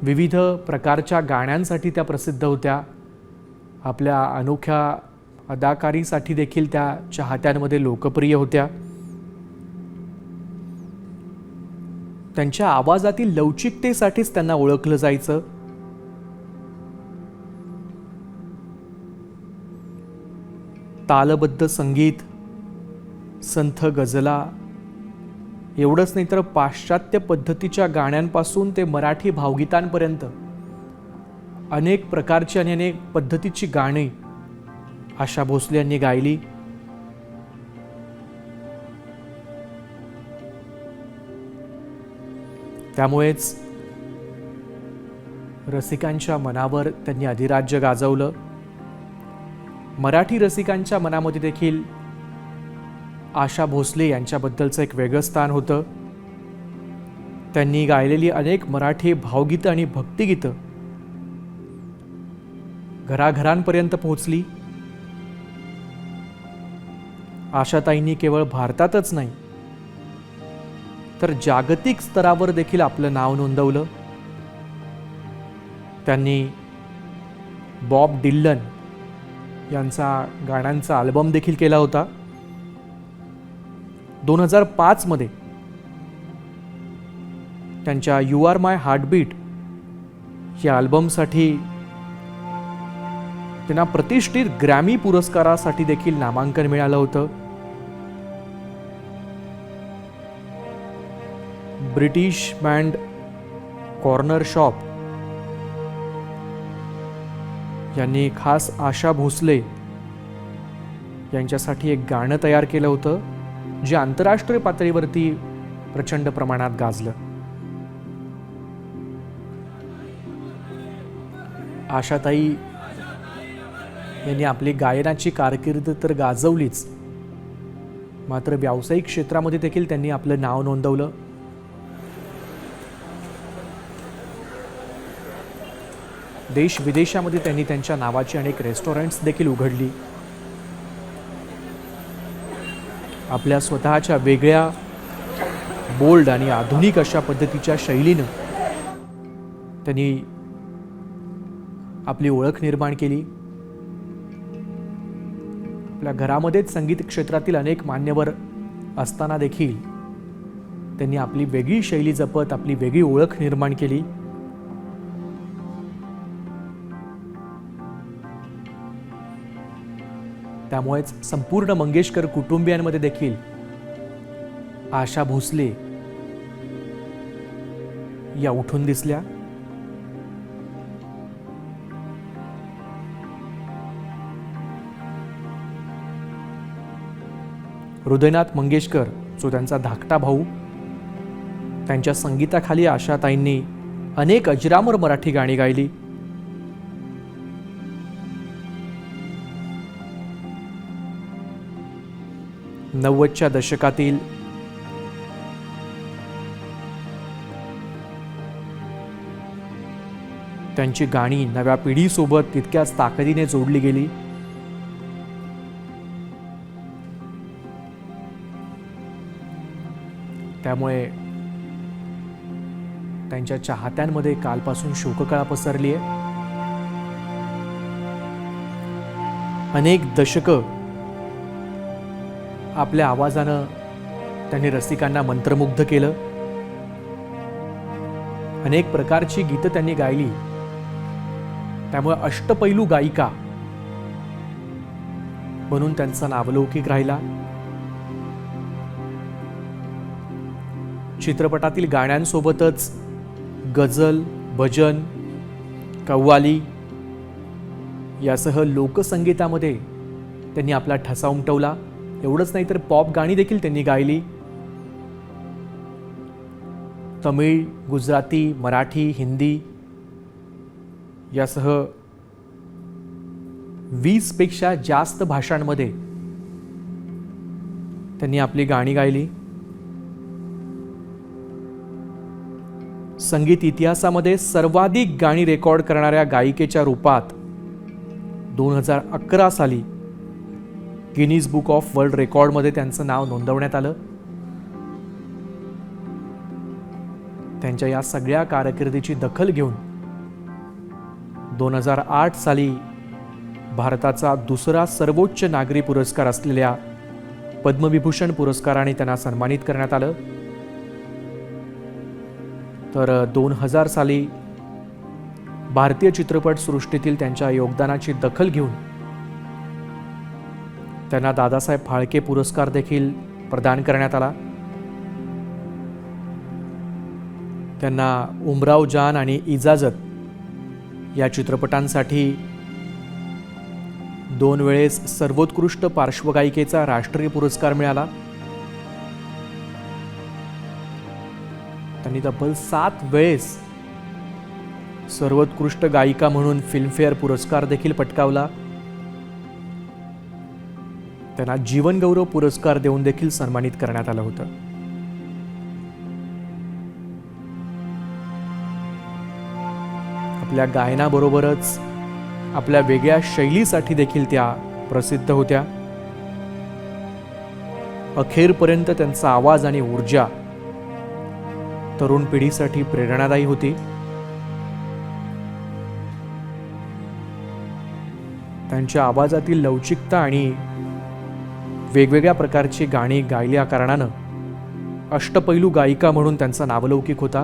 विविध प्रकारच्या गाण्यांसाठी त्या प्रसिद्ध होत्या. आपल्या अनोख्या अदाकारीसाठी देखील त्या चाहत्यांमध्ये लोकप्रिय होत्या. त्यांच्या आवाजातील लवचिकतेसाठीच त्यांना ओळखलं जायचं. तालबद्ध संगीत, संथ गझला, एवढंच नाही तर पाश्चात्य पद्धतीच्या गाण्यांपासून ते मराठी भावगीतांपर्यंत अनेक प्रकारची आणि अनेक पद्धतीची गाणी आशा भोसले यांनी गायली. त्यामुळेच रसिकांच्या मनावर त्यांनी अधिराज्य गाजवलं. मराठी रसिकांच्या मनामध्ये देखील आशा भोसले यांच्याबद्दलचं एक वेगळं स्थान होतं. त्यांनी गायलेली अनेक मराठी भावगीतं आणि भक्तिगीतं घराघरांपर्यंत पोहोचली. आशाताईंनी केवळ भारतातच नाही तर जागतिक स्तरावर देखील आपलं नाव नोंदवलं. त्यांनी बॉब डिलन यांचा गाण्यांचा अल्बम देखील केला होता. 2005 मध्ये त्यांच्या यू आर माय हार्टबीट या अल्बमसाठी त्यांना प्रतिष्ठित ग्रॅमी पुरस्कारासाठी देखील नामांकन मिळालं होतं. ब्रिटिश बँड कॉर्नर शॉप यांनी खास आशा भोसले यांच्यासाठी एक गाणं तयार केलं होतं जे आंतरराष्ट्रीय पातळीवरती प्रचंड प्रमाणात गाजलं. आशाताई यांनी आपली गायनाची कारकीर्द तर गाजवलीच, मात्र व्यावसायिक क्षेत्रामध्ये देखील त्यांनी आपलं नाव नोंदवलं. देश विदेशामध्ये त्यांनी त्यांच्या नावाची अनेक रेस्टॉरंट्स देखील उघडली. आपल्या स्वतःच्या वेगळ्या, बोल्ड आणि आधुनिक अशा पद्धतीच्या शैलीनं त्यांनी आपली ओळख निर्माण केली. आपल्या घरामध्येच संगीत क्षेत्रातील अनेक मान्यवर असताना देखील त्यांनी आपली वेगळी शैली जपत आपली वेगळी ओळख निर्माण केली. त्यामुळेच संपूर्ण मंगेशकर कुटुंबियांमध्ये देखील आशा भोसले या उठून दिसल्या. हृदयनाथ मंगेशकर जो त्यांचा धाकटा भाऊ, त्यांच्या संगीताखाली आशाताईंनी अनेक अजरामर मराठी गाणी गायली. नव्वदच्या दशकातील त्यांची गाणी नव्या पिढीसोबत तितक्याच ताकदीने जोडली गेली. त्यामुळे त्यांच्या चाहत्यांमध्ये कालपासून शोककळा पसरली आहे. अनेक दशकं आपल्या आवाजानं त्यांनी रसिकांना मंत्रमुग्ध केलं. अनेक प्रकारची गीतं त्यांनी गायली. त्यामुळे अष्टपैलू गायिका म्हणून त्यांचा नावलौकिक राहिला. चित्रपटातील गाण्यांसोबतच गझल, भजन, कव्वाली यासह लोकसंगीतामध्ये त्यांनी आपला ठसा उमटवला. एवढंच नाही तर पॉप गाणी देखील त्यांनी गायली. तमिळ, गुजराती, मराठी, हिंदी यासह 20 पेक्षा जास्त भाषांमध्ये त्यांनी आपली गाणी गायली. संगीत इतिहासामध्ये सर्वाधिक गाणी रेकॉर्ड करणाऱ्या गायिकेच्या रूपात 2011 साली गिनीज बुक ऑफ वर्ल्ड रेकॉर्डमध्ये त्यांचं नाव नोंदवण्यात आलं. त्यांच्या या सगळ्या कारकिर्दीची दखल घेऊन 2008 साली भारताचा दुसरा सर्वोच्च नागरी पुरस्कार असलेल्या पद्मविभूषण पुरस्काराने त्यांना सन्मानित करण्यात आलं. तर 2000 साली भारतीय चित्रपट सृष्टीतील त्यांच्या योगदानाची दखल घेऊन त्यांना दादासाहेब फाळके पुरस्कार देखील प्रदान करण्यात आला. त्यांना उमराव जान आणि इजाजत या चित्रपटांसाठी 2 वेळेस सर्वोत्कृष्ट पार्श्वगायिकेचा राष्ट्रीय पुरस्कार मिळाला. त्यांनी तब्बल 7 वेळेस सर्वोत्कृष्ट गायिका म्हणून फिल्मफेअर पुरस्कार देखील पटकावला. त्यांना जीवनगौरव पुरस्कार देऊन देखील सन्मानित करण्यात आलं होतं. आपल्या गायनाबरोबरच आपल्या वेगळ्या शैलीसाठी देखील त्या प्रसिद्ध होत्या. अखेरपर्यंत त्यांचा आवाज आणि ऊर्जा तरुण पिढीसाठी प्रेरणादायी होती. त्यांच्या आवाजातील लवचिकता आणि वेगवेगळ्या प्रकारची गाणी गायल्या कारणानं अष्टपैलू गायिका म्हणून त्यांचा नावलौकिक होता.